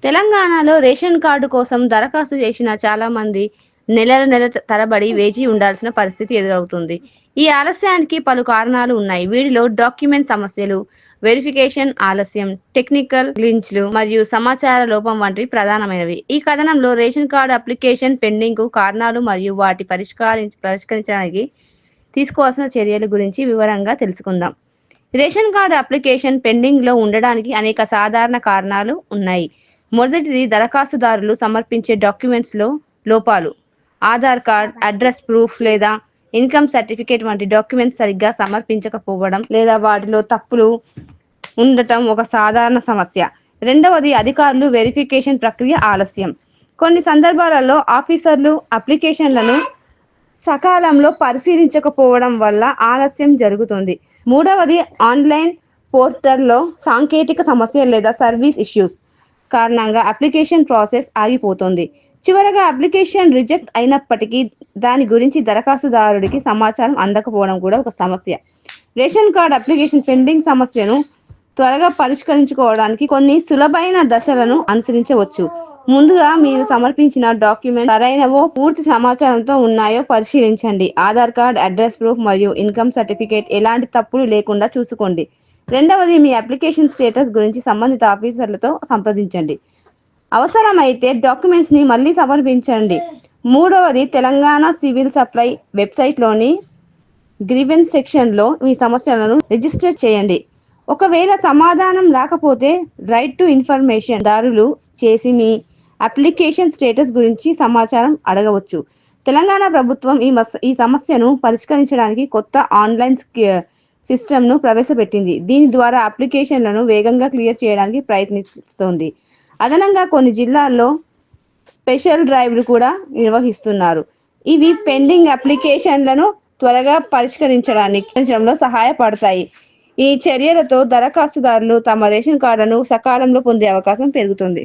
తెలంగాణలో ration card కోసం దరఖాస్తు చేసిన చాలా మంది నెలల తరబడి వేచి ఉండాల్సిన పరిస్థితి ఎదురవుతుంది. ఈ ఆలస్యానికి పలు కారణాలు ఉన్నాయి. వీటిలో డాక్యుమెంట్ సమస్యలు, వెరిఫికేషన్ ఆలస్యం, టెక్నికల్ గ్లిచ్లు మరియు సమాచార లోపం వంటివి ప్రధానమైనవి. ఈ కథనంలో రేషన్ కార్డు అప్లికేషన్ పెండింగ్‌కు కారణాలు మరియు వాటి పరిష్కరించడానికి తీసుకోవాల్సిన చర్యల గురించి వివరంగా తెలుసుకుందాం. రేషన్ కార్డు అప్లికేషన్ పెండింగ్‌లో ఉండడానికి అనేక సాధారణ కారణాలు ఉన్నాయి. మొదటిది దరఖాస్తుదారులు సమర్పించే డాక్యుమెంట్స్‌లో లోపాలు. ఆధార్ కార్డ్, అడ్రస్ ప్రూఫ్ లేదా ఇన్కమ్ సర్టిఫికేట్ వంటి డాక్యుమెంట్స్ సరిగ్గా సమర్పించకపోవడం లేదా వాటిలో తప్పులు ఉండటం ఒక సాధారణ సమస్య. రెండవది అధికారులు వెరిఫికేషన్ ప్రక్రియ ఆలస్యం. కొన్ని సందర్భాలలో ఆఫీసర్లు అప్లికేషన్లను సకాలంలో పరిశీలించకపోవడం వల్ల ఆలస్యం జరుగుతుంది. మూడవది ఆన్లైన్ పోర్టల్లో సాంకేతిక సమస్యలు లేదా సర్వీస్ ఇష్యూస్ కారణంగా అప్లికేషన్ ప్రాసెస్ ఆగిపోతుంది. చివరగా అప్లికేషన్ రిజెక్ట్ అయినప్పటికీ దాని గురించి దరఖాస్తుదారుడికి సమాచారం అందకపోవడం కూడా ఒక సమస్య. రేషన్ కార్డ్ అప్లికేషన్ పెండింగ్ సమస్యను త్వరగా పరిష్కరించుకోవడానికి కొన్ని సులభమైన దశలను అనుసరించవచ్చు. ముందుగా మీరు సమర్పించిన డాక్యుమెంట్ సరైనవో, పూర్తి సమాచారంతో ఉన్నాయో పరిశీలించండి. ఆధార్ కార్డ్, అడ్రస్ ప్రూఫ్ మరియు ఇన్కమ్ సర్టిఫికేట్ ఎలాంటి తప్పులు లేకుండా చూసుకోండి. రెండవది మీ అప్లికేషన్ స్టేటస్ గురించి సంబంధిత ఆఫీసర్లతో సంప్రదించండి. అవసరమైతే డాక్యుమెంట్స్ని మళ్ళీ సమర్పించండి. మూడవది తెలంగాణ సివిల్ సప్లై వెబ్సైట్లోని గ్రీవెన్స్ సెక్షన్లో మీ సమస్యలను రిజిస్టర్ చేయండి. ఒకవేళ సమాధానం రాకపోతే రైట్ టు ఇన్ఫర్మేషన్ దారులు చేసి మీ అప్లికేషన్ స్టేటస్ గురించి సమాచారం అడగవచ్చు. తెలంగాణ ప్రభుత్వం ఈ సమస్యను పరిష్కరించడానికి కొత్త ఆన్లైన్ సిస్టమ్ను ప్రవేశపెట్టింది. దీని ద్వారా అప్లికేషన్లను వేగంగా క్లియర్ చేయడానికి ప్రయత్నిస్తోంది. అదనంగా కొన్ని జిల్లాల్లో స్పెషల్ డ్రైవ్లు కూడా నిర్వహిస్తున్నారు. ఇవి పెండింగ్ అప్లికేషన్లను త్వరగా పరిష్కరించడంలో సహాయపడతాయి. ఈ చర్యలతో దరఖాస్తుదారులు తమ రేషన్ కార్డును సకాలంలో పొందే అవకాశం పెరుగుతుంది.